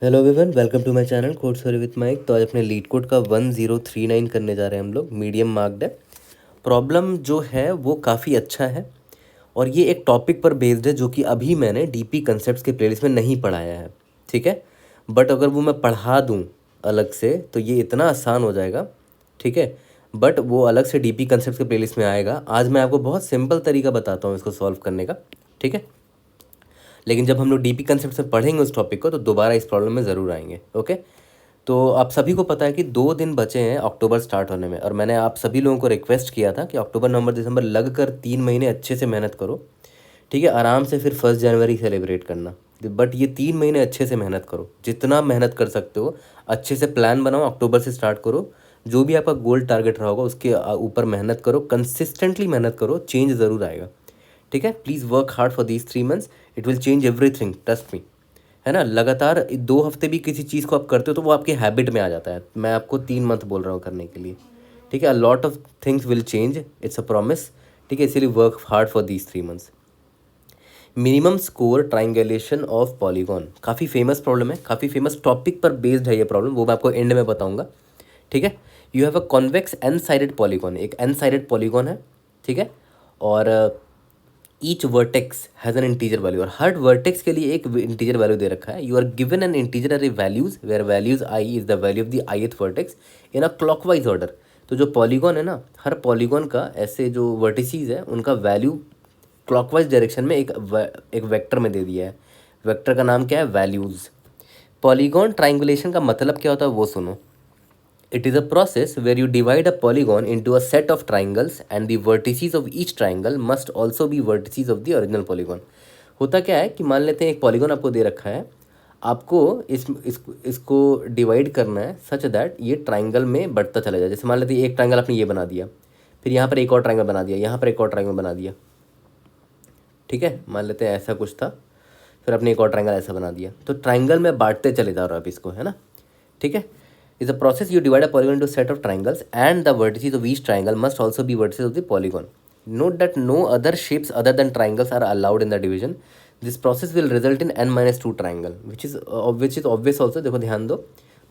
Hello everyone, welcome to my channel code story with Mike. तो आज अपने leet code का 1039 करने जा रहे हैं हम लोग। मीडियम मार्क्ड है। प्रॉब्लम जो है वो काफ़ी अच्छा है और ये एक टॉपिक पर बेस्ड है जो कि अभी मैंने डीपी कंसेप्ट्स के प्लेलिस्ट में नहीं पढ़ाया है, ठीक है। बट अगर वो मैं पढ़ा दूँ अलग से तो ये इतना आसान हो जाएगा, ठीक है। बट वो अलग से डीपी कंसेप्ट्स के प्लेलिस्ट में आएगा। आज मैं आपको बहुत सिंपल तरीका बताता हूँ इसको सॉल्व करने का, ठीक है। लेकिन जब हम लोग डीपी कंसेप्ट में पढ़ेंगे उस टॉपिक को तो दोबारा इस प्रॉब्लम में ज़रूर आएंगे, ओके। तो आप सभी को पता है कि 2 दिन बचे हैं अक्टूबर स्टार्ट होने में, और मैंने आप सभी लोगों को रिक्वेस्ट किया था कि अक्टूबर नवंबर दिसंबर लग कर 3 महीने अच्छे से मेहनत करो, ठीक है। आराम से फिर 1 जनवरी सेलिब्रेट करना। बट ये 3 महीने अच्छे से मेहनत करो, जितना मेहनत कर सकते हो। अच्छे से प्लान बनाओ, अक्टूबर से स्टार्ट करो। जो भी आपका गोल टारगेट रहा होगा उसके ऊपर मेहनत करो, कंसिस्टेंटली मेहनत करो, चेंज ज़रूर आएगा, ठीक है। Please work hard for these 3 months, it will change everything, trust me, है ना। लगातार 2 हफ्ते भी किसी चीज़ को आप करते हो तो वो आपके हैबिट में आ जाता है। मैं आपको 3 मंथ बोल रहा हूँ करने के लिए, ठीक है। A lot of things will change, it's a promise, ठीक है। इसीलिए work hard for these 3 months. Minimum score triangulation of polygon काफ़ी फेमस प्रॉब्लम है, काफ़ी फेमस टॉपिक पर बेस्ड है ये प्रॉब्लम, वो मैं आपको एंड में बताऊंगा, ठीक है। You have a convex n sided polygon, एक एन साइडेड पॉलीगॉन है, ठीक है। और each vertex has an integer value, और हर वर्टेक्स के लिए एक इंटीजर वैल्यू दे रखा है। You are given n integer values where values i is the value of the ith vertex in a clockwise order. तो जो पॉलीगॉन है ना, हर पॉलीगॉन का ऐसे जो वर्टिसीज है उनका वैल्यू क्लॉकवाइज डायरेक्शन में एक वेक्टर में दे दिया है। वेक्टर का नाम क्या है? वैल्यूज। पॉलीगॉन ट्राइंगुलेशन का मतलब क्या होता है वो सुनो। It is a process where you divide a polygon into a set of triangles and the vertices of each triangle must also be vertices of the original polygon। होता क्या है कि मान लेते हैं एक पॉलीगॉन आपको दे रखा है, आपको इसको डिवाइड करना है सच दैट ये ट्राइंगल में बढ़ता चला जाए। जैसे मान लेते हैं एक ट्राइंगल आपने ये बना दिया, फिर यहाँ पर एक और ट्राइंगल बना दिया, यहाँ पर एक और ट्राइंगल बना दिया, ठीक है। मान लेते हैं ऐसा कुछ था, फिर आपने एक और ट्राइंगल ऐसा बना दिया, तो ट्राइंगल में बांटते चले जा रहे हो आप इसको, है ना, ठीक है। is a process you divide a polygon into a set of triangles and the vertices of each triangle must also be vertices of the polygon. Note that no other shapes other than triangles are allowed in the division. This process will result in n minus 2 triangle which is obvious also। देखो ध्यान दो,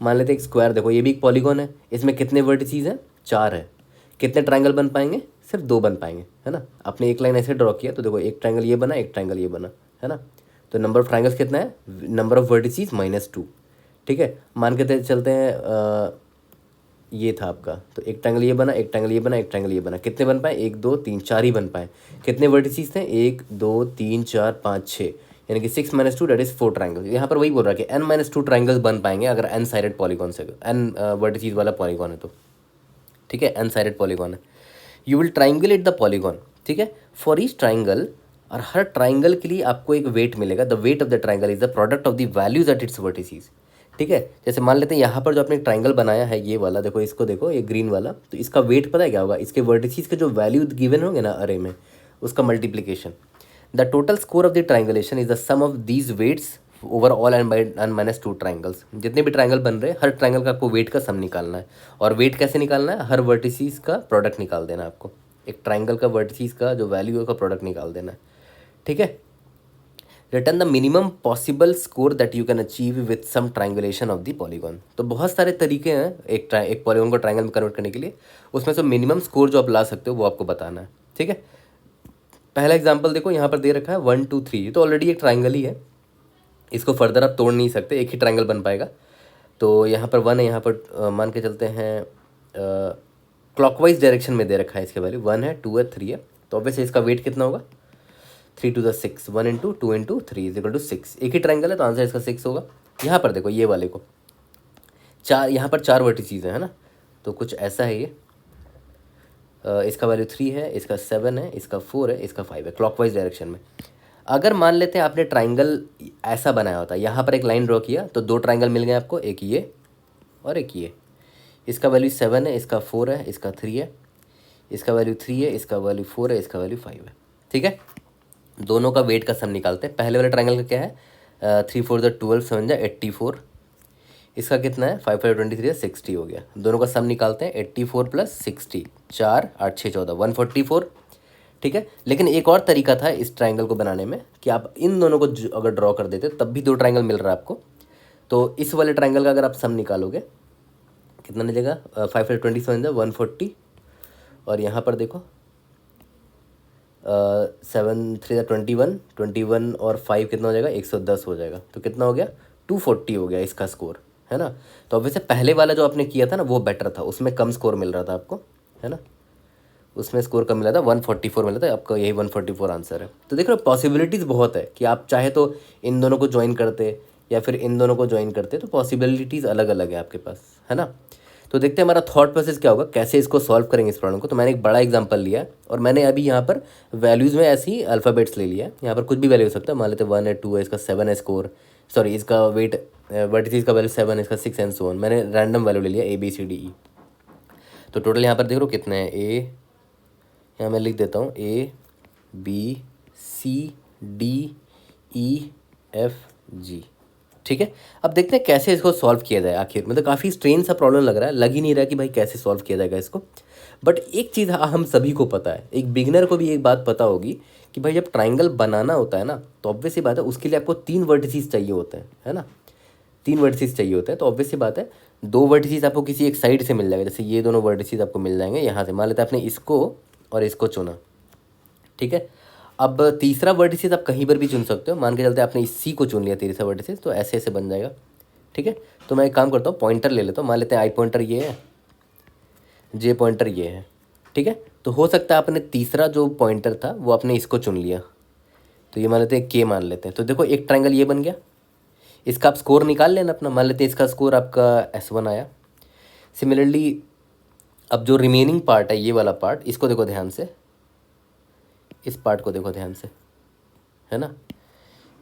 मान लेते हैं एक square, देखो ये भी एक पॉलीगॉन है, इसमें कितने वर्टिसेस हैं? 4 है। कितने ट्राइंगल बन पाएंगे? सिर्फ 2 बन पाएंगे, है ना। आपने एक लाइन ऐसे ड्रॉ किया तो देखो एक ट्राइंगल ये बना, एक ट्राइंगल ये बना, है ना। तो नंबर ऑफ ट्राइंगल्स कितना है? नंबर ऑफ वर्टिसेस -2, ठीक है। मान के चलते हैं ये था आपका, तो एक ट्रायंगल ये बना, एक ट्रायंगल ये बना, एक ट्रायंगल ये बना। कितने बन पाए? 1 2 3 4 ही बन पाए। कितने वर्टिसेस थे? 1 2 3 4 5 6, यानी कि 6 - 2 दैट इज 4 ट्रायंगल। यहाँ पर वही बोल रहा है कि n - 2 ट्रायंगल्स बन पाएंगे अगर n साइडेड पॉलीगॉन से, n वर्टिसेस वाला पॉलीगॉन है तो, ठीक है, n साइडेड पॉलीगॉन है। You will triangulate the polygon, ठीक है, फॉर ईच ट्राइंगल, और हर ट्राइंगल के लिए आपको एक वेट मिलेगा। The weight of the triangle is the product of the values at its vertices, ठीक है। जैसे मान लेते हैं यहाँ पर जो आपने ट्राइंगल बनाया है ये वाला, देखो इसको, देखो ये ग्रीन वाला, तो इसका वेट पता है क्या होगा? इसके वर्टिसेस के जो वैल्यू गिवन होंगे ना अरे में, उसका multiplication. The total score of the triangulation is the sum of these weights over all n - 2 triangles. जितने भी ट्राइंगल बन रहे हैं हर ट्राइंगल का आपको वेट का सम निकालना है। और वेट कैसे निकालना है? हर वर्टिसेस का प्रोडक्ट निकाल देना है आपको। एक ट्राइंगल का वर्टिसेस का जो वैल्यू है उसका प्रोडक्ट निकाल देना है, ठीक है। Return the minimum possible score that you can achieve with some triangulation of the polygon. तो बहुत सारे तरीके हैं एक पॉलीगॉन को ट्राइंगल में कन्वर्ट करने के लिए, उसमें से मिनिमम स्कोर जो आप ला सकते हो वो आपको बताना है, ठीक है। पहला एग्जांपल देखो, यहाँ पर दे रखा है 1 2 3, तो ऑलरेडी एक ट्राइंगल ही है, इसको फर्दर आप तोड़ नहीं सकते, एक ही ट्राइंगल बन पाएगा। तो यहाँ पर 1 है, यहाँ पर मान के चलते हैं क्लॉकवाइज डायरेक्शन में दे रखा है इसके वैल्यू, 1 है 2 है 3 है, तो ऑब्वियसली इसका वेट कितना होगा? 3 to the 6, 1 into 2 into 3 is equal to 6। एक ही ट्राइंगल है तो आंसर इसका 6 होगा। यहाँ पर देखो ये वाले को यहाँ पर 4 वर्टिसेस हैं, है ना, तो कुछ ऐसा है ये। इसका वैल्यू 3 है, इसका 7 है, इसका 4 है, इसका 5 है, क्लॉकवाइज डायरेक्शन में। अगर मान लेते हैं आपने ट्राइंगल ऐसा बनाया होता, यहाँ पर एक लाइन ड्रॉ किया तो 2 ट्राइंगल मिल गए आपको, एक ये और एक ये। इसका वैल्यू 7 है, इसका 4 है, इसका 3 है, इसका वैल्यू 3 है, इसका वैल्यू 4 है, इसका वैल्यू 5 है, ठीक है। दोनों का वेट का सम निकालते हैं। पहले वाले ट्राइंगल का क्या है? 3 4 द 12, 7 जा 84। इसका कितना है? 5 5 23 60 हो गया। दोनों का सम निकालते हैं, 84 + 60, 4 8 6 14, 144, ठीक है। लेकिन एक और तरीका था इस ट्राइंगल को बनाने में कि आप इन दोनों को अगर ड्रॉ कर देते तब भी 2 ट्राइंगल मिल रहा है आपको। तो इस वाले ट्राइंगल का अगर आप सम निकालोगे कितना निकलेगा, 5 × 27 140, और यहाँ पर देखो 7 × 3 = 21, 21 और 5 कितना हो जाएगा, 110 हो जाएगा। तो कितना हो गया, 240 हो गया इसका स्कोर, है ना। तो अब वैसे पहले वाला जो आपने किया था ना वो बेटर था, उसमें कम स्कोर मिल रहा था आपको, है ना, उसमें स्कोर कम मिला था, 144 मिला था, आपका यही 144 आंसर है। तो देख रहे हो पॉसिबिलिटीज़ बहुत है कि आप चाहे तो इन दोनों को ज्वाइन करते या फिर इन दोनों को ज्वाइन करते, तो पॉसिबिलिटीज़ अलग अलग है आपके पास, है ना। तो देखते हैं हमारा थॉट प्रोसेस क्या होगा, कैसे इसको सॉल्व करेंगे इस प्रॉब्लम को। तो मैंने एक बड़ा एग्जांपल लिया है और मैंने अभी यहाँ पर वैल्यूज़ में ऐसे ही अल्फ़ाबेट्स ले लिया है। यहाँ पर कुछ भी वैल्यू हो सकता है, मान लेते 1 है, 2 है, इसका 7 है स्कोर, सॉरी इसका वेट वर्टिसेस का वैल्यू 7 है, इसका 6 एंड सो ऑन। मैंने रैंडम वैल्यू ले लिया ABCDE। तो टोटल यहाँ पर देख लो कितने हैं, यहाँ मैं लिख देता हूँ ABCDEFG, ठीक है। अब देखते हैं कैसे इसको सॉल्व किया जाए आखिर, मतलब काफ़ी स्ट्रेन सा प्रॉब्लम लग रहा है, लग ही नहीं रहा कि भाई कैसे सॉल्व किया जाएगा इसको। बट एक चीज़ हम सभी को पता है, एक बिगिनर को भी एक बात पता होगी कि भाई जब ट्राइंगल बनाना होता है ना, तो ऑब्वियस सी बात है उसके लिए आपको 3 वर्टिसेस चाहिए होते हैं, है ना। 3 वर्टिसेस चाहिए होते हैं, तो ऑब्वियस सी बात है 2 वर्टिसेस आपको किसी एक साइड से मिल जाएगा, जैसे ये दोनों वर्टिसेस आपको मिल जाएंगे यहाँ से। मान लेते हैं आपने इसको और इसको चुना, ठीक है। अब तीसरा वर्टिसेस आप कहीं पर भी चुन सकते हो, मान के चलते आपने इसी को चुन लिया तीसरा वर्टिसेस, तो ऐसे ऐसे बन जाएगा, ठीक है। तो मैं एक काम करता हूँ, पॉइंटर ले लेता हूँ, मान लेते हैं I पॉइंटर ये है, J पॉइंटर ये है, ठीक है। तो हो सकता है आपने तीसरा जो पॉइंटर था वो आपने इसको चुन लिया, तो ये मान लेते हैं K मान लेते हैं। तो देखो एक ट्राइंगल ये बन गया, इसका आप स्कोर निकाल लेना अपना, मान लेते हैं इसका स्कोर आपका S1 आया। सिमिलरली अब जो रिमेनिंग पार्ट है ये वाला पार्ट, इसको देखो ध्यान से, इस पार्ट को देखो ध्यान से, है ना।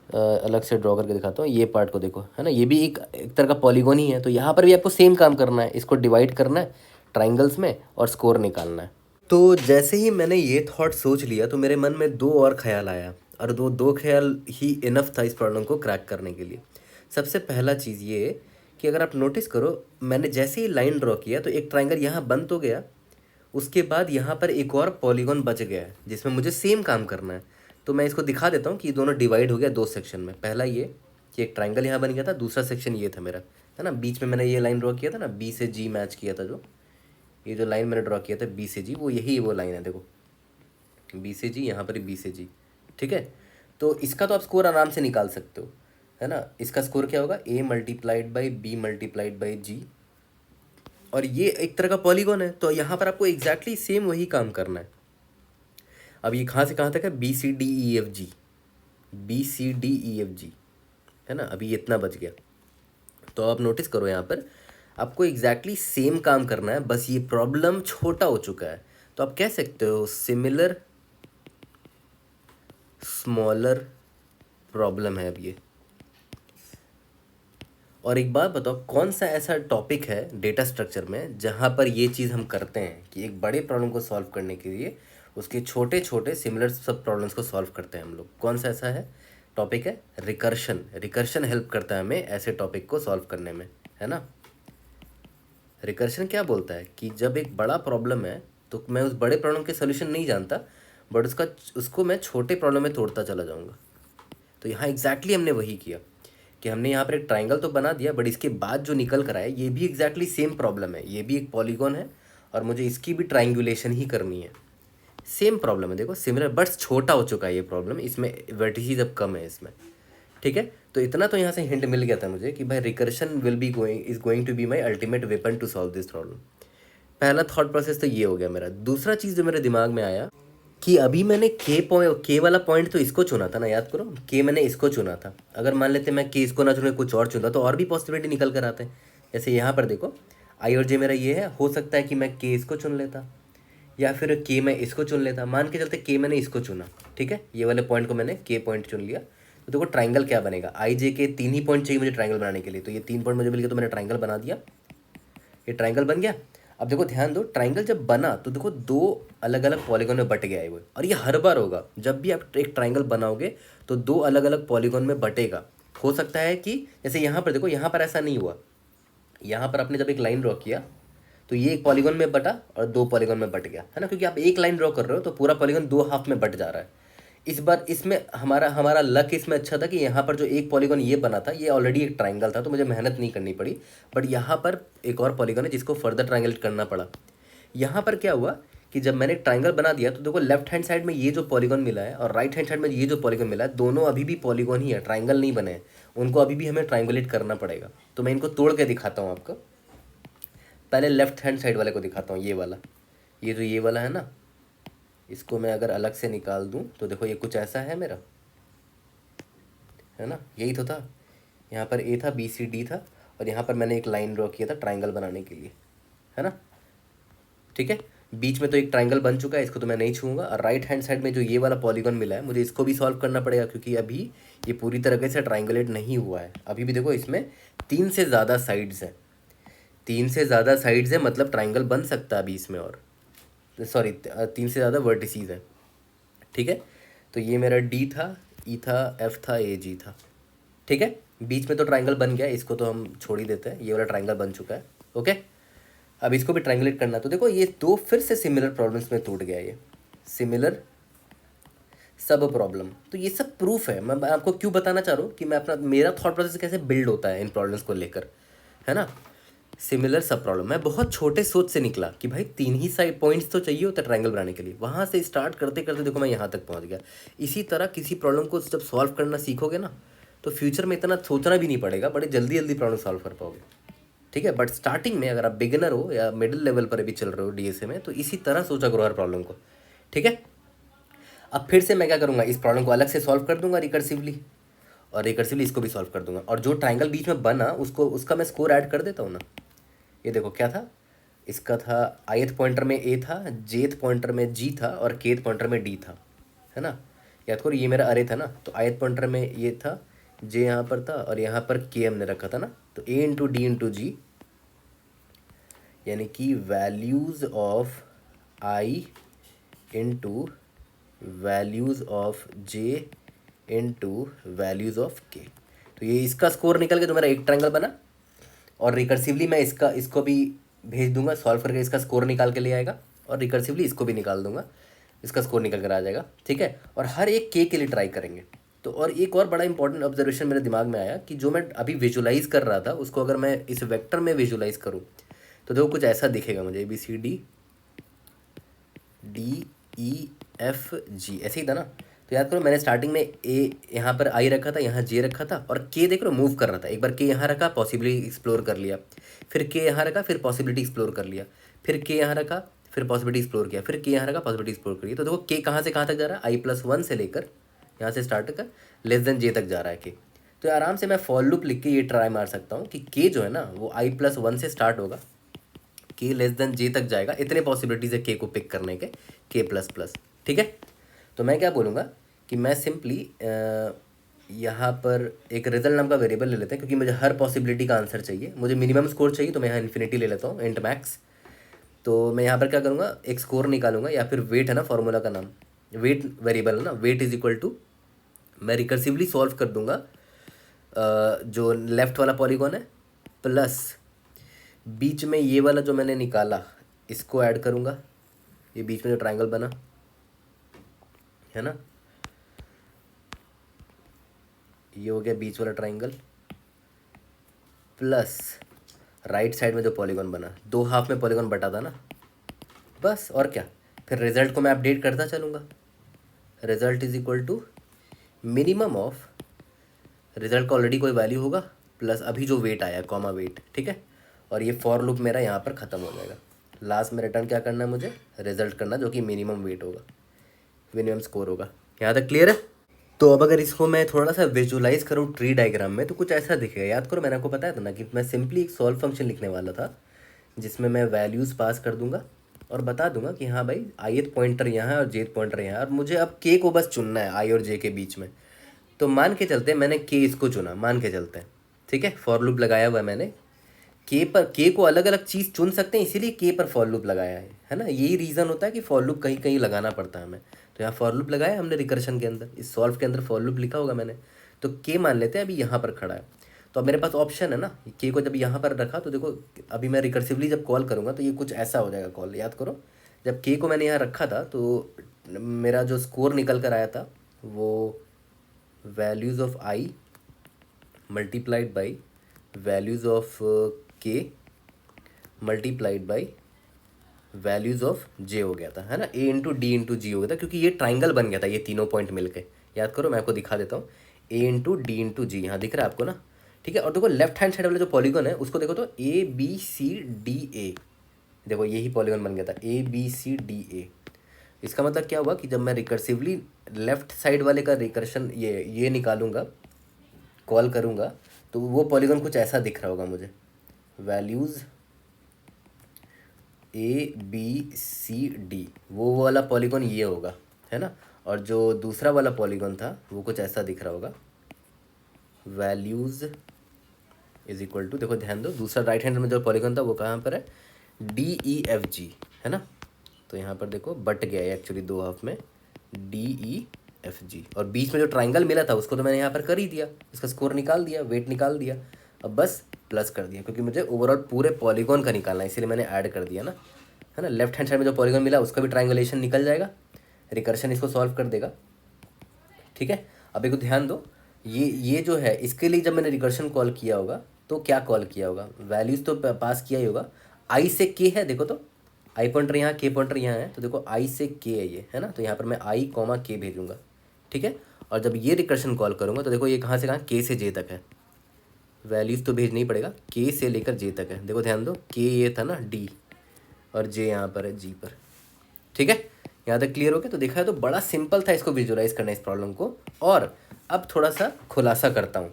अलग से ड्रॉ करके दिखाता हूँ, ये पार्ट को देखो, है ना, ये भी एक तरह का पॉलीगॉन ही है। तो यहाँ पर भी आपको सेम काम करना है, इसको डिवाइड करना है ट्राइंगल्स में और स्कोर निकालना है। तो जैसे ही मैंने ये थॉट सोच लिया तो मेरे मन में 2 और ख्याल आया, और दो ख्याल ही इनफ था इस प्रॉब्लम को क्रैक करने के लिए। सबसे पहला चीज़ ये कि अगर आप नोटिस करो, मैंने जैसे ही लाइन ड्रॉ किया तो एक ट्राइंगल यहाँ बन तो गया, उसके बाद यहाँ पर एक और पॉलीगॉन बच गया है जिसमें मुझे सेम काम करना है। तो मैं इसको दिखा देता हूँ कि ये दोनों डिवाइड हो गया 2 सेक्शन में। पहला ये कि एक ट्राइंगल यहाँ बन गया था, दूसरा सेक्शन ये था मेरा, है ना। बीच में मैंने ये लाइन ड्रॉ किया था ना, B से G मैच किया था, जो ये जो लाइन मैंने ड्रॉ किया था B से G, वो यही वो लाइन है, देखो B से G, यहाँ पर B से G, ठीक है। तो इसका तो आप स्कोर आराम से निकाल सकते हो, है ना। इसका स्कोर क्या होगा, A × B × G, और ये एक तरह का पॉलीगॉन है, तो यहाँ पर आपको एग्जैक्टली सेम वही काम करना है। अब ये कहाँ से कहाँ तक है, BCDEFG, BCDEFG, है ना। अभी इतना बच गया, तो आप नोटिस करो यहाँ पर आपको एग्जैक्टली सेम काम करना है, बस ये प्रॉब्लम छोटा हो चुका है। तो आप कह सकते हो सिमिलर स्मॉलर प्रॉब्लम है अब ये। और एक बात बताओ, कौन सा ऐसा टॉपिक है डेटा स्ट्रक्चर में जहाँ पर ये चीज़ हम करते हैं कि एक बड़े प्रॉब्लम को सॉल्व करने के लिए उसके छोटे छोटे सिमिलर सब प्रॉब्लम्स को सॉल्व करते हैं हम लोग। कौन सा ऐसा है टॉपिक, है रिकर्शन। रिकर्शन हेल्प करता है हमें ऐसे टॉपिक को सॉल्व करने में, है ना। रिकर्शन क्या बोलता है कि जब एक बड़ा प्रॉब्लम है तो मैं उस बड़े प्रॉब्लम के सोल्यूशन नहीं जानता, बट उसको मैं छोटे प्रॉब्लम में तोड़ता चला जाऊँगा। तो यहाँ एग्जैक्टली हमने वही किया कि हमने यहाँ पर एक ट्राइंगल तो बना दिया, बट इसके बाद जो निकल कर आया ये भी एग्जैक्टली सेम प्रॉब्लम है, ये भी एक पॉलीगॉन है और मुझे इसकी भी ट्राइंगुलेशन ही करनी है। सेम प्रॉब्लम है, देखो सिमिलर, बट छोटा हो चुका है ये प्रॉब्लम, इसमें वर्टिसेस अब कम है इसमें, ठीक है। तो इतना तो यहाँ से हिंट मिल गया था मुझे कि भाई recursion is going to be my ultimate weapon to solve this problem. पहला थॉट प्रोसेस तो ये हो गया मेरा। दूसरा चीज़ जो मेरे दिमाग में आया कि अभी मैंने के वाला पॉइंट तो इसको चुना था ना, याद करो, के मैंने इसको चुना था। अगर मान लेते मैं के इसको ना चुने कुछ और चुनता तो और भी पॉसिबिलिटी निकल कर आते हैं। जैसे यहाँ पर देखो आई और जे मेरा ये है, हो सकता है कि मैं के इसको चुन लेता या फिर के मैं इसको चुन लेता। मान के चलते के मैंने इसको चुना, ठीक है, ये वाले पॉइंट को मैंने के पॉइंट चुन लिया। तो देखो ट्राइंगल क्या बनेगा, आई जे के 3 ही पॉइंट चाहिए मुझे ट्राइंगल बनाने के लिए, तो ये 3 पॉइंट मुझे मिल गया, तो मैंने ट्राइंगल बना दिया, ये ट्राइंगल बन गया। अब देखो ध्यान दो, ट्राइंगल जब बना तो देखो 2 अलग अलग पॉलीगॉन में बट गया है वो, और ये हर बार होगा जब भी आप एक ट्राइंगल बनाओगे तो 2 अलग अलग पॉलीगॉन में बटेगा। हो सकता है कि जैसे यहाँ पर देखो, यहाँ पर ऐसा नहीं हुआ, यहाँ पर आपने जब एक लाइन ड्रॉ किया तो ये एक पॉलीगॉन में बटा और 2 पॉलीगॉन में बट गया, है ना, क्योंकि आप एक लाइन ड्रॉ कर रहे हो तो पूरा पॉलीगॉन 2 हाफ में बट जा रहा है। इस बार इसमें हमारा हमारा लक इसमें अच्छा था कि यहाँ पर जो एक पॉलीगॉन ये बना था ये ऑलरेडी एक ट्राइंगल था, तो मुझे मेहनत नहीं करनी पड़ी। बट यहाँ पर एक और पॉलीगॉन है जिसको फर्दर ट्राइंगलेट करना पड़ा। यहाँ पर क्या हुआ कि जब मैंने ट्राइंगल बना दिया तो देखो लेफ्ट हैंड साइड में ये जो पॉलीगॉन मिला है और राइट हैंड साइड में ये जो पॉलीगॉन मिला है, दोनों अभी भी पॉलीगॉन ही है, ट्राइंगल नहीं बने हैं। उनको अभी भी हमें ट्राइंगुलेट करना पड़ेगा। तो मैं इनको तोड़ के दिखाता हूँ आपको। पहले लेफ्ट हैंड साइड वाले को दिखाता हूँ, ये वाला, ये जो ये वाला है ना, इसको मैं अगर अलग से निकाल दूँ तो देखो ये कुछ ऐसा है मेरा, है ना, यही तो था। यहाँ पर ए था, बी सी डी था, और यहाँ पर मैंने एक लाइन ड्रॉ किया था ट्राइंगल बनाने के लिए, है ना। ठीक है, बीच में तो एक ट्राइंगल बन चुका है, इसको तो मैं नहीं छूँगा। और राइट हैंड साइड में जो ये वाला पॉलीगॉन मिला है, मुझे इसको भी सॉल्व करना पड़ेगा क्योंकि अभी ये पूरी तरीके से ट्राइंगुलेट नहीं हुआ है। अभी भी देखो इसमें 3 से ज़्यादा साइड्स हैं, 3 से ज़्यादा साइड्स है, मतलब ट्राइंगल बन सकता है अभी इसमें। और सॉरी 3 से ज़्यादा वर्टिसीज हैं। ठीक है, तो ये मेरा डी था, ई था, एफ था, ए जी था। ठीक है, बीच में तो ट्राइंगल बन गया, इसको तो हम छोड़ ही देते हैं, ये वाला ट्राइंगल बन चुका है। ओके, अब इसको भी ट्राइंगुलेट करना। तो देखो ये दो फिर से सिमिलर प्रॉब्लम्स में टूट गया, ये सिमिलर सब प्रॉब्लम। तो ये सब प्रूफ है। मैं आपको क्यों बताना चाह रहा हूँ कि मैं अपना मेरा थॉट प्रोसेस कैसे बिल्ड होता है इन प्रॉब्लम्स को लेकर, है ना। सिमिलर सब प्रॉब्लम, मैं बहुत छोटे सोच से निकला कि भाई 3 ही साइड पॉइंट्स तो चाहिए होता है ट्राइंगल बनाने के लिए। वहाँ से स्टार्ट करते करते देखो मैं यहाँ तक पहुँच गया। इसी तरह किसी प्रॉब्लम को जब सॉल्व करना सीखोगे ना, तो फ्यूचर में इतना सोचना भी नहीं पड़ेगा, बड़े जल्दी जल्दी प्रॉब्लम सॉल्व कर पाओगे। ठीक है, बट स्टार्टिंग में अगर आप बिगिनर हो या मिडिल लेवल पर भी चल रहे हो डीएसए में, तो इसी तरह सोचा करो हर प्रॉब्लम को। ठीक है, अब फिर से मैं क्या करूँगा, इस प्रॉब्लम को अलग से सॉल्व कर दूंगा रिकर्सिवली, और रिकर्सिवली इसको भी सॉल्व कर दूंगा। और जो ट्राइंगल बीच में बना उसको, उसका मैं स्कोर ऐड कर देता हूँ ना। ये देखो क्या था, इसका था आईथ पॉइंटर में ए था, जेथ पॉइंटर में जी था, और केथ पॉइंटर में डी था, है ना। याद करो ये मेरा अरे था ना, तो आईथ पॉइंटर में ये था, जे यहाँ पर था, और यहाँ पर के हमने रखा था ना। तो ए इंटू डी इंटू जी, यानी कि values of I into values of J into values of के। तो ये इसका स्कोर निकल के जो मेरा एक ट्रायंगल बना, और रिकर्सिवली मैं इसको भी भेज दूंगा, सॉल्व करके इसका स्कोर निकाल के ले आएगा, और रिकर्सिवली इसको भी निकाल दूंगा, इसका स्कोर निकल कर आ जाएगा। ठीक है, और हर एक के लिए ट्राई करेंगे। तो और एक और बड़ा इंपॉर्टेंट ऑब्जर्वेशन मेरे दिमाग में आया कि जो मैं अभी विजुलाइज कर रहा था उसको अगर मैं इस वेक्टर में विजुलाइज करूँ तो देखो कुछ ऐसा दिखेगा मुझे, A B C D D E F G, ऐसे ही था ना। तो याद करो मैंने स्टार्टिंग में ए यहाँ पर आई रखा था, यहाँ जे रखा था, और के देख लो मूव कर रहा था। एक बार के यहाँ रखा, पॉसिबिलिटी एक्सप्लोर कर लिया, फिर के यहाँ रखा, फिर पॉसिबिलिटी एक्सप्लोर कर लिया, फिर के यहाँ रखा, फिर पॉसिबिलिटी एक्सप्लोर किया, फिर के यहाँ रखा, पॉसिबिलिटी एक्सप्लोर करिए। तो देखो के कहाँ से कहाँ तक जा रहा है, i+1 से लेकर यहाँ से स्टार्ट कर लेस देन जे तक जा रहा है के। तो आराम से मैं फॉर लूप लिख के ये ट्राई मार सकता हूँ कि के जो है ना वो i+1 से स्टार्ट होगा, के लेस देन जे तक जाएगा। इतने पॉसिबिलिटीज है के को पिक करने के प्लस प्लस। ठीक है, तो मैं क्या बोलूँगा कि मैं सिंपली यहाँ पर एक रिजल्ट नाम का वेरिएबल ले लेते हैं, क्योंकि मुझे हर पॉसिबिलिटी का आंसर चाहिए, मुझे मिनिमम स्कोर चाहिए, तो मैं यहाँ इन्फिनिटी ले लेता हूँ, इंट मैक्स। तो मैं यहाँ पर क्या करूँगा, एक स्कोर निकालूंगा, या फिर वेट है ना फॉर्मूला का नाम, वेट वेरिएबल है ना, वेट इज इक्वल टू, मैं रिकर्सिवली सॉल्व कर दूंगा जो लेफ्ट वाला पॉलीगॉन है प्लस बीच में ये वाला जो मैंने निकाला इसको ऐड करूँगा, ये बीच में जो ट्रायंगल बना है ना, ये हो गया बीच वाला ट्रायंगल, प्लस राइट साइड में जो पॉलीगॉन बना, दो हाफ में पॉलीगॉन बटा था ना, बस और क्या। फिर रिजल्ट को मैं अपडेट करता चलूँगा, result is equal to minimum of, result का ऑलरेडी कोई वैल्यू होगा, प्लस अभी जो वेट आया कॉमा वेट। ठीक है, और ये फॉर लूप मेरा यहाँ पर ख़त्म हो जाएगा। लास्ट में रिटर्न क्या करना है मुझे, रिजल्ट करना, जो कि मिनिमम वेट होगा, मिनिमम स्कोर होगा। यहाँ तक क्लियर है। तो अब अगर इसको मैं थोड़ा सा विजुलाइज करूँ ट्री डायग्राम में तो कुछ ऐसा दिखेगा। याद करो मैंने आपको बताया था ना कि मैं सिंपली एक सॉल्व फंक्शन लिखने वाला था जिसमें मैं वैल्यूज़ पास कर दूंगा और बता दूंगा कि हाँ भाई आईथ पॉइंटर यहाँ है और जेथ पॉइंटर यहाँ है, और मुझे अब के को बस चुनना है आई और जे के बीच में। तो मान के चलते हैं मैंने के इसको चुना, मान के चलते हैं, ठीक है, फॉर लूप लगाया हुआ है मैंने। के पर के को अलग अलग चीज़ चुन सकते हैं, इसीलिए के पर फॉर लूप लगाया है ना। यही रीज़न होता है कि फॉर लूप कहीं कहीं लगाना पड़ता है हमें। तो यहाँ फॉर लूप लगाया हमने रिकर्शन के अंदर, इस सॉल्व के अंदर फॉर लूप लिखा होगा मैंने। तो के मान लेते हैं अभी यहाँ पर खड़ा है, तो अब मेरे पास ऑप्शन है ना, के को जब यहाँ पर रखा तो देखो अभी मैं रिकर्सिवली जब कॉल करूँगा तो ये कुछ ऐसा हो जाएगा कॉल। याद करो जब के को मैंने यहाँ रखा था तो मेरा जो स्कोर निकल कर आया था वो values of I multiplied by values of के मल्टीप्लाइड बाई वैल्यूज़ ऑफ जे हो गया था, है ना, ए इंटू डी इंटू जी हो गया था, क्योंकि ये ट्राइंगल बन गया था ये तीनों पॉइंट मिलके। याद करो, मैं आपको दिखा देता हूँ, ए इंटू डी इंटू जी, यहाँ दिख रहा है आपको ना, ठीक है। और देखो लेफ्ट हैंड साइड वाले जो पॉलीगन है उसको देखो तो ए बी सी डी ए, देखो यही पॉलीगन बन गया था ए बी सी डी ए। इसका मतलब क्या हुआ कि जब मैं रिकर्सिवली लेफ्ट साइड वाले का रिकर्शन ये निकालूंगा, कॉल करूँगा, तो वो पॉलीगन कुछ ऐसा दिख रहा होगा मुझे, values A B C D, वो वाला पॉलीगन ये होगा, है ना। और जो दूसरा वाला पॉलीगन था वो कुछ ऐसा दिख रहा होगा, वैल्यूज़ इज इक्वल टू, देखो ध्यान दो, दूसरा राइट हैंड में जो पॉलीगन था वो कहाँ पर है, डी ई एफ जी, है ना। तो यहाँ पर देखो बट गया है एक्चुअली दो हाफ में, डी ई एफ जी, और बीच में जो ट्राइंगल मिला था उसको तो मैंने यहाँ पर कर ही दिया, इसका स्कोर निकाल दिया, वेट निकाल दिया, अब बस प्लस कर दिया, क्योंकि मुझे ओवरऑल पूरे पॉलीगॉन का निकालना है, इसीलिए मैंने ऐड कर दिया ना, है ना। लेफ्ट हैंड साइड में जो पॉलीगॉन मिला उसका भी ट्राइंगुलेशन निकल जाएगा, रिकर्शन इसको सॉल्व कर देगा, ठीक है। अब एक ध्यान दो, ये जो है इसके लिए जब मैंने रिकर्शन कॉल किया होगा तो क्या कॉल किया होगा, वैल्यूज़ तो पास किया ही होगा, आई से के है, देखो तो आई पॉइंटर यहाँ, के पॉइंटर यहाँ है, तो देखो आई से के है ये, है ना, तो यहाँ पर मैं आई कॉमा के भेजूंगा, ठीक है। और जब ये रिकर्शन कॉल करूँगा तो देखो ये कहाँ से कहाँ, के से जे तक है, वैल्यूज़ तो भेजना ही पड़ेगा, के से लेकर जे तक है, देखो ध्यान दो, के ये था ना डी, और जे यहाँ पर है जी पर, ठीक है। यहाँ तक क्लियर हो गया। तो देखा है तो बड़ा सिंपल था इसको विजुअलाइज करना इस प्रॉब्लम को। और अब थोड़ा सा खुलासा करता हूँ,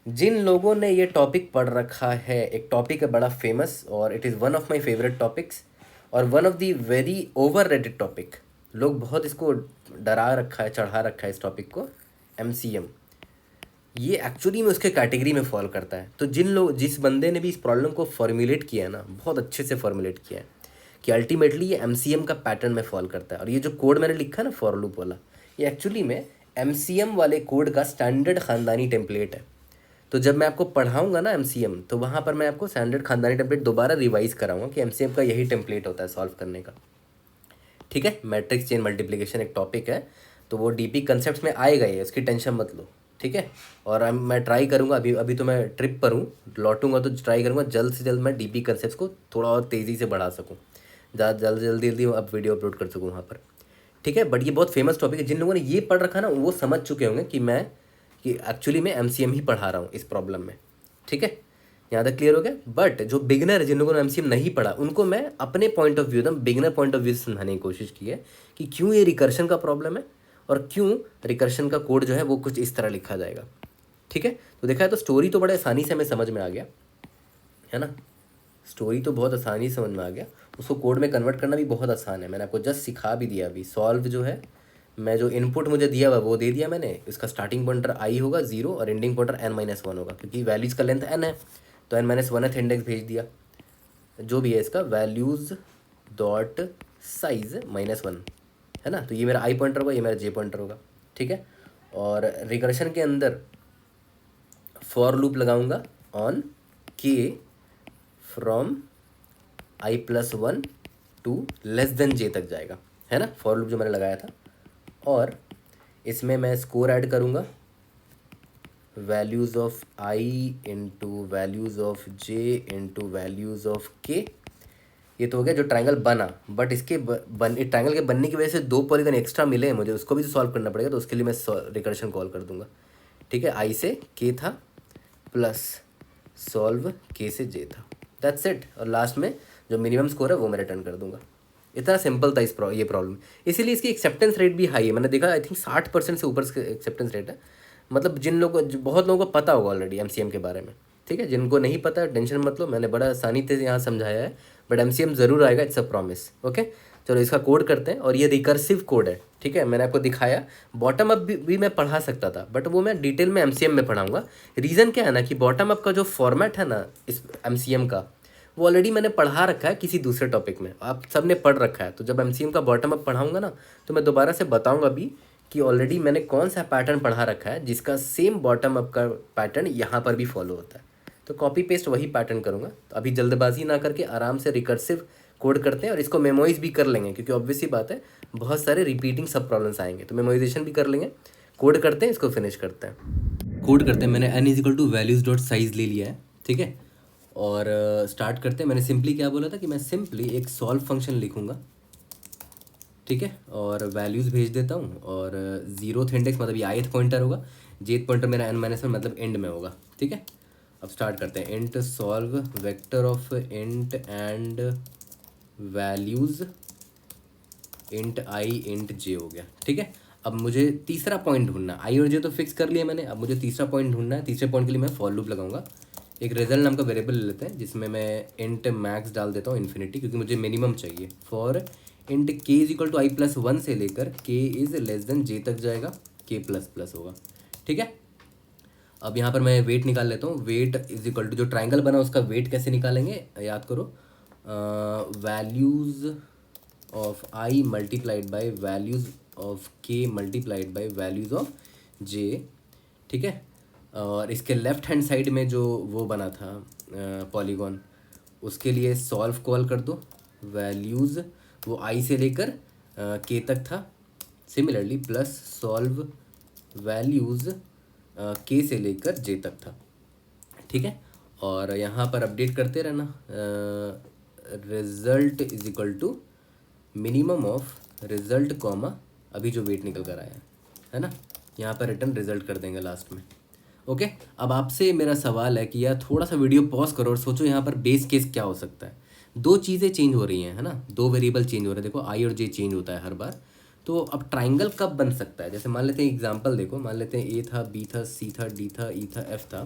जिन लोगों ने ये टॉपिक पढ़ रखा है, एक टॉपिक है बड़ा फेमस और it is one of my favourite topics और one of the very overrated topic, लोग बहुत इसको डरा रखा है, चढ़ा रखा है इस टॉपिक को, MCM। ये एक्चुअली में उसके कैटेगरी में फॉल करता है। तो जिस बंदे ने भी इस प्रॉब्लम को फॉर्मुलेट किया है ना, बहुत अच्छे से फॉर्मुलेट किया है कि अल्टीमेटली ये MCM का पैटर्न में फॉल करता है। और ये जो कोड मैंने लिखा है ना फॉर लूप वाला, ये एक्चुअली में MCM वाले कोड का स्टैंडर्ड ख़ानदानी टेम्पलेट है। तो जब मैं आपको पढ़ाऊंगा ना MCM, तो वहाँ पर मैं आपको स्टैंडर्ड ख़ानदानी टेम्पलेट दोबारा रिवाइज कराऊंगा कि MCM का यही टेम्पलेट होता है सॉल्व करने का, ठीक है। मैट्रिक्स चेन मल्टीप्लिकेशन एक टॉपिक है, तो वो डीपी कंसेप्ट में आएगा ही, उसकी टेंशन मत लो, ठीक है। और मैं ट्राई करूँगा, अभी तो मैं ट्रिप पर हूँ, लौटूंगा तो ट्राई करूँगा जल्द से जल्द मैं डीपी कंसेप्ट को थोड़ा और तेज़ी से बढ़ा सकूँ, ज़्यादा जल्दी अब वीडियो अपलोड कर सकूँ वहाँ पर, ठीक है। बट ये बहुत फेमस टॉपिक है, जिन लोगों ने ये पढ़ रखा ना वो समझ चुके होंगे कि एक्चुअली मैं MCM ही पढ़ा रहा हूँ इस प्रॉब्लम में, ठीक है। यहाँ तक क्लियर हो गया। बट जो बिगनर है, जिन लोगों ने MCM नहीं पढ़ा, उनको मैं अपने पॉइंट ऑफ व्यू, एकदम बिगनर पॉइंट ऑफ व्यू से समझाने की कोशिश की है कि क्यों ये रिकर्शन का प्रॉब्लम है और क्यों रिकर्शन का कोड जो है वो कुछ इस तरह लिखा जाएगा, ठीक है। तो देखा है तो स्टोरी तो बड़े आसानी से हमें समझ में आ गया, है ना, स्टोरी तो बहुत आसानी से समझ में आ गया, उसको कोड में कन्वर्ट करना भी बहुत आसान है, मैंने आपको जस्ट सिखा भी दिया अभी। सॉल्व जो है, मैं जो इनपुट मुझे दिया हुआ वो दे दिया मैंने, इसका स्टार्टिंग पॉइंटर आई होगा 0 और एंडिंग पॉइंटर n-1 होगा, क्योंकि वैल्यूज़ का लेंथ n है, तो n-1th इंडेक्स भेज दिया, जो भी है इसका वैल्यूज़ डॉट साइज -1, है ना। तो ये मेरा आई पॉइंटर होगा, ये मेरा जे पॉइंटर होगा, ठीक है। और रिकर्शन के अंदर फॉर लूप लगाऊंगा ऑन के फ्रॉम i+1 टू j तक जाएगा, है ना, फॉर लूप जो मैंने लगाया था। और इसमें मैं स्कोर ऐड करूँगा, values of i into values of j into values of k। ये तो हो गया जो ट्रायंगल बना, बट इसके ट्रायंगल के बनने की वजह से 2 पॉलीगन एक्स्ट्रा मिले हैं मुझे, उसको भी तो सॉल्व करना पड़ेगा, तो उसके लिए मैं रिकर्शन कॉल कर दूंगा, ठीक है। i से k था प्लस सॉल्व k से j था, दैट्स इट। और लास्ट में जो मिनिमम स्कोर है वो मैं रिटर्न कर दूंगा। इतना सिंपल था ये प्रॉब्लम, इसीलिए इसकी एक्सेप्टेंस रेट भी हाई है। मैंने देखा आई थिंक 60% से ऊपर एक्सेप्टेंस रेट है, मतलब बहुत लोगों को पता होगा ऑलरेडी MCM के बारे में, ठीक है। जिनको नहीं पता टेंशन मत लो, मैंने बड़ा आसानी से यहाँ समझाया है, बट MCM ज़रूर आएगा, इट्स अ प्रॉमिस, ओके। चलो इसका कोड करते हैं। और ये रिकर्सिव कोड है, ठीक है, मैंने आपको दिखाया। बॉटम अप भी मैं पढ़ा सकता था, बट वो मैं डिटेल में MCM में पढ़ाऊँगा। रीज़न क्या है ना कि बॉटम अप का जो फॉर्मेट है ना इस MCM का, वो ऑलरेडी मैंने पढ़ा रखा है किसी दूसरे टॉपिक में, आप सब ने पढ़ रखा है। तो जब MCM का बॉटम अप पढ़ाऊँगा ना, तो मैं दोबारा से बताऊँगा भी कि ऑलरेडी मैंने कौन सा पैटर्न पढ़ा रखा है जिसका सेम बॉटम अप का पैटर्न यहाँ पर भी फॉलो होता है। तो कॉपी पेस्ट वही पैटर्न करूँगा। तो अभी जल्दबाजी ना करके आराम से रिकर्सिव कोड करते हैं और इसको मेमोराइज भी कर लेंगे, क्योंकि ऑब्वियसली बात है बहुत सारे रिपीटिंग सब प्रॉब्लम्स आएंगे, तो मेमोराइजेशन भी कर लेंगे। कोड करते हैं, इसको फिनिश करते हैं। कोड करते हैं। मैंने n is equal two values dot size ले लिया है, ठीक है। और स्टार्ट करते हैं। मैंने सिंपली क्या बोला था कि मैं सिंपली एक सॉल्व फंक्शन लिखूंगा, ठीक है, और वैल्यूज़ भेज देता हूँ। और जीरोथ इंडेक्स मतलब ये ith पॉइंटर होगा, jth पॉइंटर मेरा n-1 मतलब एंड में होगा, ठीक है। अब स्टार्ट करते हैं। Int solve vector of int and values int I int J हो गया, ठीक है। अब मुझे तीसरा पॉइंट ढूंढना, आई और जे तो फिक्स कर लिया मैंने, अब मुझे तीसरा पॉइंट ढूंढना है। तीसरे पॉइंट के लिए मैं फॉर लूप लगाऊंगा। एक रिजल्ट नाम का वेरिएबल ले लेते हैं जिसमें मैं इंट मैक्स डाल देता हूँ इन्फिनिटी, क्योंकि मुझे मिनिमम चाहिए। For int k is equal to i plus 1 से लेकर के इज़ लेस देन जे तक जाएगा, के प्लस प्लस होगा, ठीक है। अब यहाँ पर मैं वेट निकाल लेता हूँ। वेट इज इक्वल टू जो ट्राइंगल बना उसका वेट कैसे निकालेंगे, याद करो, values of I multiplied by values of के मल्टीप्लाइड बाय वैल्यूज़ ऑफ जे, ठीक है। और इसके लेफ्ट हैंड साइड में जो वो बना था पॉलीगॉन, उसके लिए सॉल्व कॉल कर दो। वैल्यूज़ वो आई से लेकर के तक था, सिमिलरली प्लस सॉल्व वैल्यूज़ के से लेकर जे तक था, ठीक है। और यहाँ पर अपडेट करते रहना। Result is equal to minimum of result comma अभी जो वेट निकल कर आया है ना, यहाँ पर रिटर्न रिजल्ट कर देंगे लास्ट में, ओके। अब आपसे मेरा सवाल है कि यार थोड़ा सा वीडियो पॉज करो और सोचो यहाँ पर बेस केस क्या हो सकता है। दो चीज़ें चेंज हो रही हैं, है ना, दो वेरिएबल चेंज हो रहे हैं। देखो आई और जे चेंज होता है हर बार। तो अब ट्राइंगल कब बन सकता है, जैसे मान लेते हैं एग्जांपल देखो, मान लेते हैं ए था, बी था, सी था, डी था, ई था, एफ था,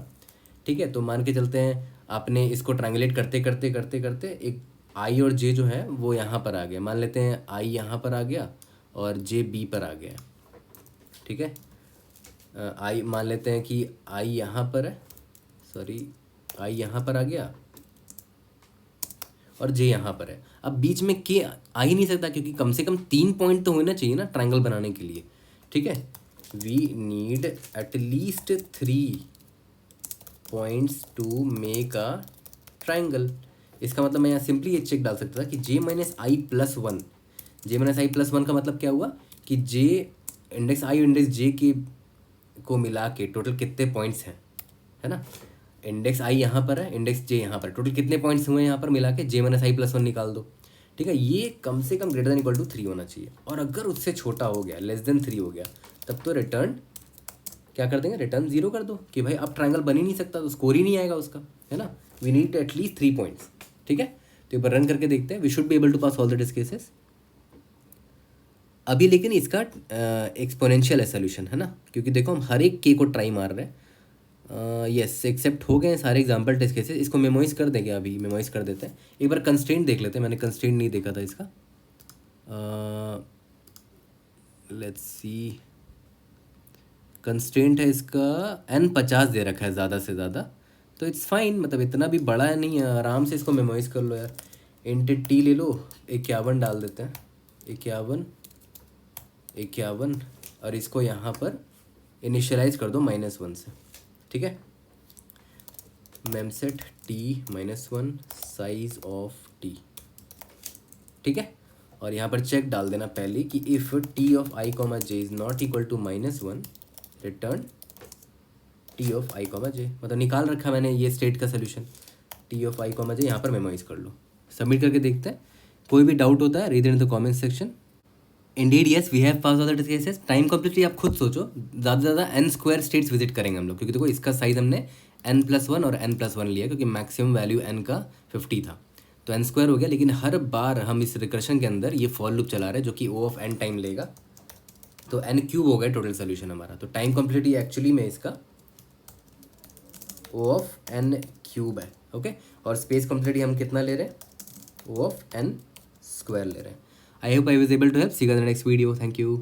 ठीक है। तो मान के चलते हैं आपने इसको ट्रायंगुलेट करते करते करते करते एक आई और जे जो है वो यहाँ पर आ गया। मान लेते हैं आई यहाँ पर आ गया और जे बी पर आ गया, ठीक है। आई मान लेते हैं कि आई यहाँ पर है, सॉरी आई यहाँ पर आ गया और जे यहाँ पर है। अब बीच में के आ ही नहीं सकता, क्योंकि कम से कम 3 पॉइंट तो होना चाहिए ना ट्रायंगल बनाने के लिए, ठीक है। We need at least 3 points to make a triangle. इसका मतलब मैं यहाँ सिंपली ये चेक डाल सकता था कि जे माइनस आई प्लस 1, जे माइनस आई प्लस 1 का मतलब क्या हुआ कि जे इंडेक्स आई और इंडेक्स जे के को मिला के टोटल कितने पॉइंट्स हैं, है ना। इंडेक्स आई यहाँ पर है, इंडेक्स जे यहाँ पर, टोटल कितने पॉइंट्स हुए यहाँ पर मिला के, जे माइनस आई प्लस 1 निकाल दो, ठीक है। ये कम से कम ग्रेटर देन इक्वल टू 3 होना चाहिए। और अगर उससे छोटा हो गया, लेस देन 3 हो गया, तब तो रिटर्न क्या कर देंगे, रिटर्न 0 कर दो कि भाई अब ट्रायंगल बन ही नहीं सकता, तो स्कोर ही नहीं आएगा उसका, है ना। वी नीड एटलीस्ट 3 पॉइंट्स, ठीक है। तो एक बार रन करके देखते हैं। We should be able to pass all the test cases अभी। लेकिन इसका एक्सपोनेंशियल है सोल्यूशन, है ना, क्योंकि देखो हम हर एक के को ट्राई मार रहे हैं। यस एक्सेप्ट हो गए सारे एग्जाम्पल टेस्ट केसेस। इसको मेमोइज कर देंगे, अभी मेमोइज कर देते हैं। एक बार कंस्ट्रेंट देख लेते हैं, मैंने कंस्ट्रेंट नहीं देखा था इसका। लेट्स सी, कंस्ट्रेंट है इसका n50 दे रखा है ज़्यादा से ज़्यादा, तो इट्स फाइन, मतलब इतना भी बड़ा नहीं है, आराम से इसको मेमोराइज कर लो यार। इंट टी ले लो, 51 डाल देते हैं, 51 51, और इसको यहाँ पर इनिशियलाइज कर दो -1 से, ठीक है। मेमसेट टी -1 साइज ऑफ टी, ठीक है। और यहाँ पर चेक डाल देना पहले कि if T of I comma J is not equal to -1 return T of I comma J, मतलब निकाल रखा मैंने ये स्टेट का solution. T of I comma J यहाँ पर मेमोराइज कर लो। सबमिट करके देखते हैं। कोई भी डाउट होता है read in the comment section. Indeed yes we have pass all the cases. Time completely आप खुद सोचो, ज़्यादा से ज़्यादा n² स्टेट्स विजिट करेंगे हम लोग, क्योंकि देखो इसका साइज हमने n+1 और n+1 लिया, क्योंकि मैक्सिमम वैल्यू n का 50 था, तो n² हो गया। लेकिन हर बार हम इस रिकर्शन के अंदर ये फॉर लूप चला रहे हैं, जो कि O ऑफ n टाइम लेगा, तो n³ हो गया टोटल सोल्यूशन हमारा। तो टाइम कम्प्लीटली एक्चुअली में इसका O ऑफ n³ है, ओके। और स्पेस कम्प्लीटली हम कितना ले रहे हैं, O ऑफ n² ले रहे हैं। I hope I was able to help. See you in the next video. Thank you.